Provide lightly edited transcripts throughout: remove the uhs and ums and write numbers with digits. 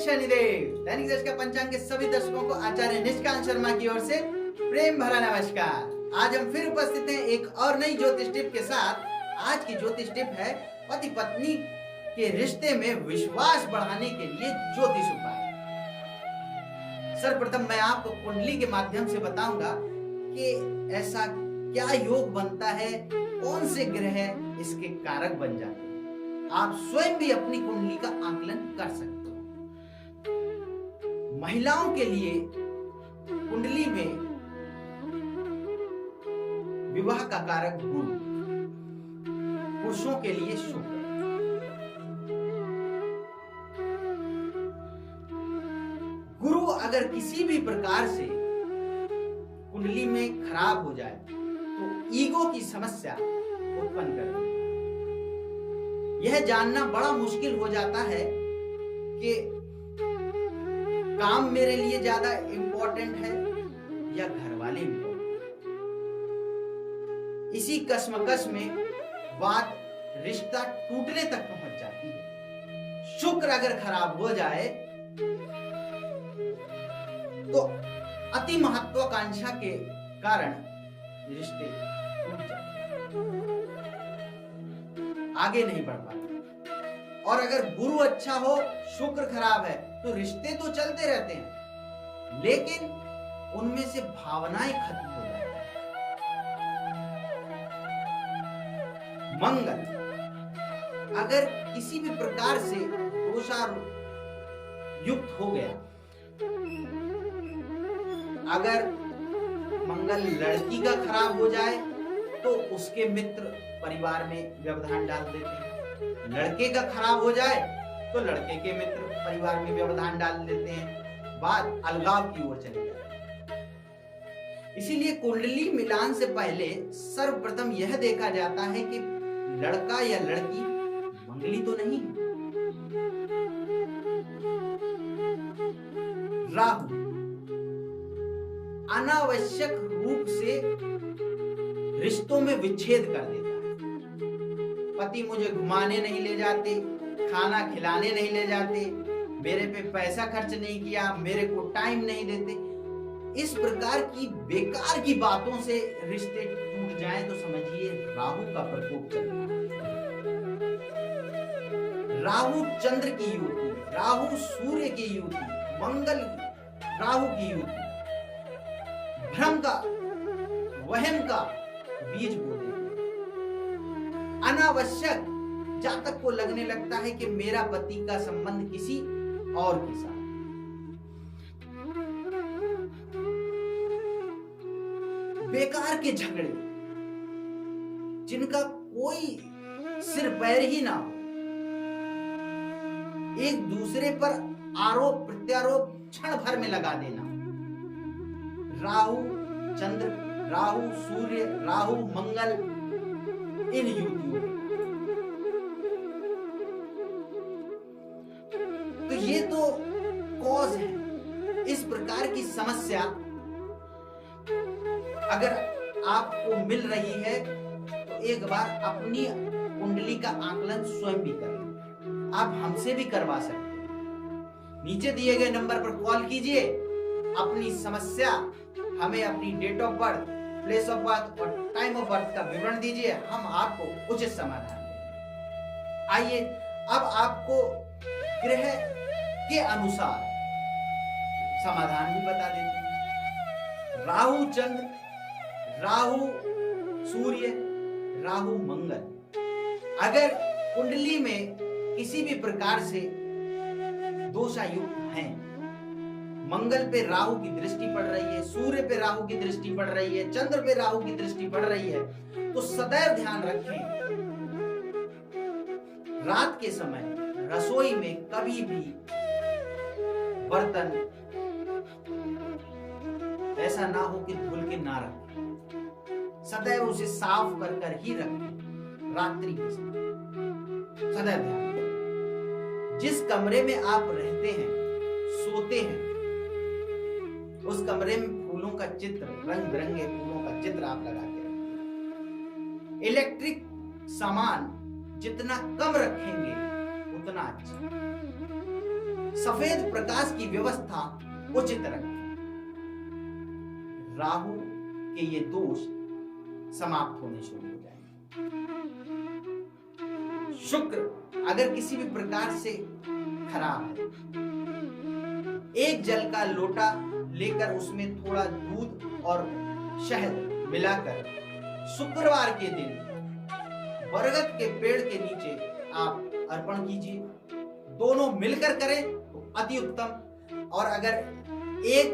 शनिदेव। दैनिक जश का पंचांग के सभी दर्शकों को आचार्य निष्कांत शर्मा की ओर से प्रेम भरा नमस्कार। आज हम फिर उपस्थित हैं एक और नई ज्योतिष टिप के साथ। आज की ज्योतिष टिप है पति पत्नी के रिश्ते में विश्वास बढ़ाने के लिए ज्योतिष उपाय। सर्वप्रथम मैं आपको कुंडली के माध्यम से बताऊंगा कि ऐसा क्या योग बनता है, कौन से ग्रह इसके कारक बन जाते हैं। आप स्वयं भी अपनी कुंडली का आकलन कर सकते हो। महिलाओं के लिए कुंडली में विवाह का कारक गुरु, पुरुषों के लिए शुक्र। गुरु अगर किसी भी प्रकार से कुंडली में खराब हो जाए तो ईगो की समस्या उत्पन्न कर देता है। यह जानना बड़ा मुश्किल हो जाता है कि काम मेरे लिए ज्यादा इंपॉर्टेंट है या घर वाले इंपॉर्टेंट। इसी कश्मकश में बात रिश्ता टूटने तक पहुंच जाती है। शुक्र अगर खराब हो जाए तो अति महत्वाकांक्षा के कारण रिश्ते टूट जाते हैं, आगे नहीं बढ़ पाते। और अगर गुरु अच्छा हो, शुक्र खराब है तो रिश्ते तो चलते रहते हैं लेकिन उनमें से भावनाएं खत्म हो जाती हैं। मंगल अगर किसी भी प्रकार से दोषारोप युक्त हो गया, अगर मंगल लड़की का खराब हो जाए तो उसके मित्र परिवार में व्यवधान डाल देते हैं। लड़के का खराब हो जाए तो लड़के के मित्र परिवार में व्यवधान डाल देते हैं। बात अलगाव की ओर चली जाती है। इसीलिए कुंडली मिलान से पहले सर्वप्रथम यह देखा जाता है कि लड़का या लड़की मंगली तो नहीं है। राहु अनावश्यक रूप से रिश्तों में विच्छेद कर देता है। पति मुझे घुमाने नहीं ले जाते, खाना खिलाने नहीं ले जाते, मेरे पे पैसा खर्च नहीं किया, मेरे को टाइम नहीं देते। इस प्रकार की बेकार की बातों से रिश्ते टूट जाएं तो समझिए राहु का प्रकोप चल रहा है। राहु चंद्र की युति, राहु सूर्य की युति, मंगल राहु की युति भ्रम का, वहम का बीज बोते हैं। अनावश्यक जातक को लगने लगता है कि मेरा पति का संबंध किसी और के साथ। बेकार के झगड़े जिनका कोई सिर पैर ही ना हो, एक दूसरे पर आरोप प्रत्यारोप क्षण भर में लगा देना। राहु चंद्र, राहु सूर्य, राहु मंगल, इन युतियों तो ये तो कॉज है। इस प्रकार की समस्या अगर आपको मिल रही है तो एक बार अपनी कुंडली का आकलन स्वयं भी करें। आप हमसे भी करवा सकते हैं। नीचे दिए गए नंबर पर कॉल कीजिए, अपनी समस्या हमें अपनी date of birth, place of birth और टाइम ऑफ बर्थ का विवरण दीजिए, हम आपको उचित समाधान देंगे। आइए अब आपको ग्रह के अनुसार समाधान भी बता देते हैं। राहु चंद्र, राहु सूर्य, राहु मंगल अगर कुंडली में किसी भी प्रकार से दोषायुक्त हैं, मंगल पे राहु की दृष्टि पड़ रही है, सूर्य पे राहु की दृष्टि पड़ रही है, चंद्र पे राहु की दृष्टि पड़ रही है, तो सदैव ध्यान रखें रात के समय रसोई में कभी भी बर्तन ऐसा ना हो कि धुल के ना रखें। सदैव उसे साफ कर ही रखें। रात्रि के समय सदैव ध्यान रखें। जिस कमरे में आप रहते हैं, सोते हैं, उस कमरे में फूलों का चित्र, रंग बिरंगे फूलों का चित्र आप लगा के रखें। इलेक्ट्रिक सामान जितना कम रखेंगे उतना अच्छा। सफेद प्रकाश की व्यवस्था उचित रखें। राहु के ये दोष समाप्त होने शुरू हो जाएंगे। शुक्र अगर किसी भी प्रकार से खराब है, एक जल का लोटा लेकर उसमें थोड़ा दूध और शहद मिलाकर शुक्रवार के दिन बरगद के पेड़ के नीचे आप अर्पण कीजिए। दोनों मिलकर करें तो अति उत्तम। और अगर एक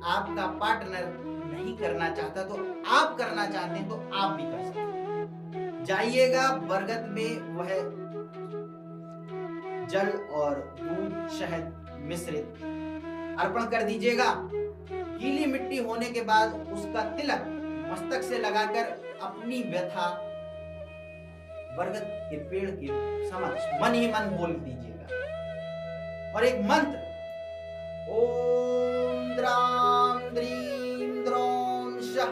आपका पार्टनर नहीं करना चाहता तो आप करना चाहते हैं तो आप भी कर सकते हैं। जाइएगा बरगद में, वह जल और दूध शहद मिश्रित अर्पण कर दीजिएगा। गीली मिट्टी होने के बाद उसका तिलक मस्तक से लगाकर अपनी व्यथा बरगद के पेड़ के समक्ष मन ही मन बोल दीजिएगा। और एक मंत्र, ओम द्राम द्रीम द्रौम शः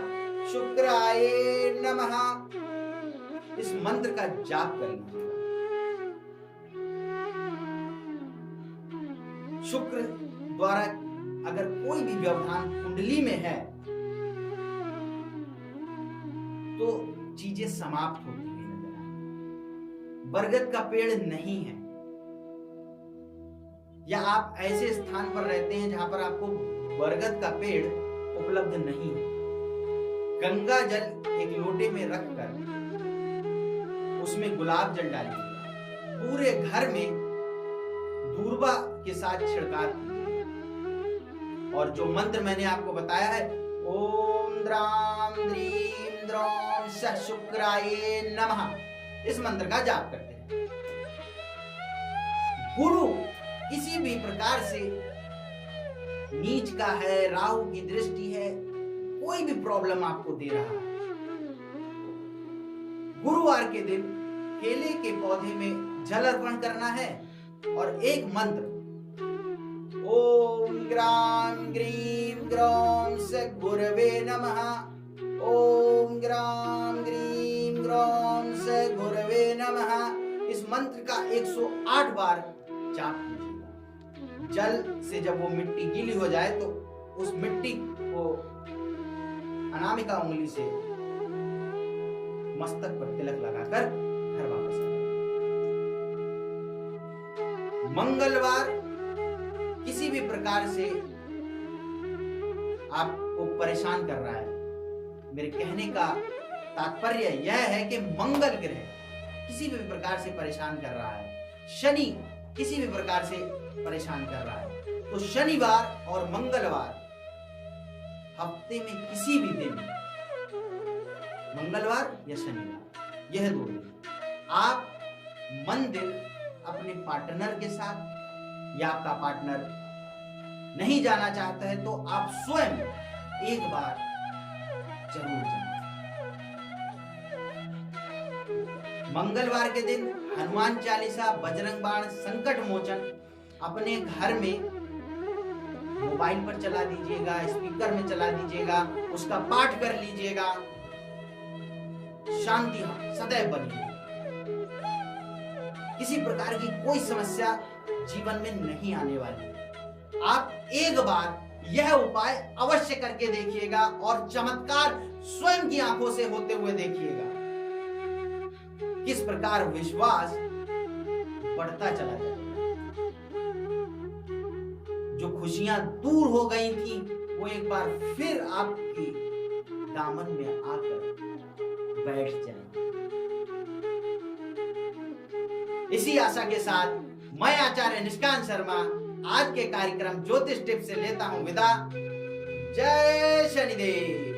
शुक्राय नमः, इस मंत्र का जाप कर लीजिएगा। शुक्र द्वारा अगर कोई भी व्यवधान कुंडली में है तो चीजें समाप्त होती हुई नजर आए। बरगद का पेड़ नहीं है, या आप ऐसे स्थान पर रहते हैं जहां पर आपको बरगद का पेड़ उपलब्ध नहीं है, गंगा जल एक लोटे में रखकर उसमें गुलाब जल डालिए। पूरे घर में दूर्वा के साथ छिड़काव कीजिए। और जो मंत्र मैंने आपको बताया है, ओम द्राम द्रीम द्रौम शः शुक्राय नमः, इस मंत्र का जाप करते हैं। गुरु किसी भी प्रकार से नीच का है, राहु की दृष्टि है, कोई भी प्रॉब्लम आपको दे रहा है, गुरुवार के दिन केले के पौधे में जल अर्पण करना है और एक मंत्र, ओम ग्राम ग्रीम ग्रौम स गुरवे नमः, ओम ग्राम ग्रीम ग्रौम स गुरवे नमः, इस मंत्र का 108 बार जाप कीजिएगा। जल से जब वो मिट्टी गीली हो जाए तो उस मिट्टी को अनामिका उंगली से मस्तक पर तिलक लगाकर घर वापस आ जाए। मंगलवार किसी भी प्रकार से आपको परेशान कर रहा है, मेरे कहने का तात्पर्य यह है कि मंगल ग्रह किसी भी प्रकार से परेशान कर रहा है, शनि किसी भी प्रकार से परेशान कर रहा है, तो शनिवार और मंगलवार हफ्ते में किसी भी दिन, मंगलवार या शनिवार, यह दो दिन आप मंदिर अपने पार्टनर के साथ, या आपका पार्टनर नहीं जाना चाहता है तो आप स्वयं एक बार जरूर जाएं। मंगलवार के दिन हनुमान चालीसा, बजरंग बाण, संकट मोचन अपने घर में मोबाइल पर चला दीजिएगा, स्पीकर में चला दीजिएगा, उसका पाठ कर लीजिएगा। शांति सदैव बनी, किसी प्रकार की कोई समस्या जीवन में नहीं आने वाली। आप एक बार यह उपाय अवश्य करके देखिएगा और चमत्कार स्वयं की आंखों से होते हुए देखिएगा। किस प्रकार विश्वास बढ़ता चला जाएगा। जो खुशियां दूर हो गई थी वो एक बार फिर आपकी दामन में आकर बैठ जाएंगे। इसी आशा के साथ मैं आचार्य निष्कांत शर्मा आज के कार्यक्रम ज्योतिष टिप्स से लेता हूं विदा। जय शनिदेव।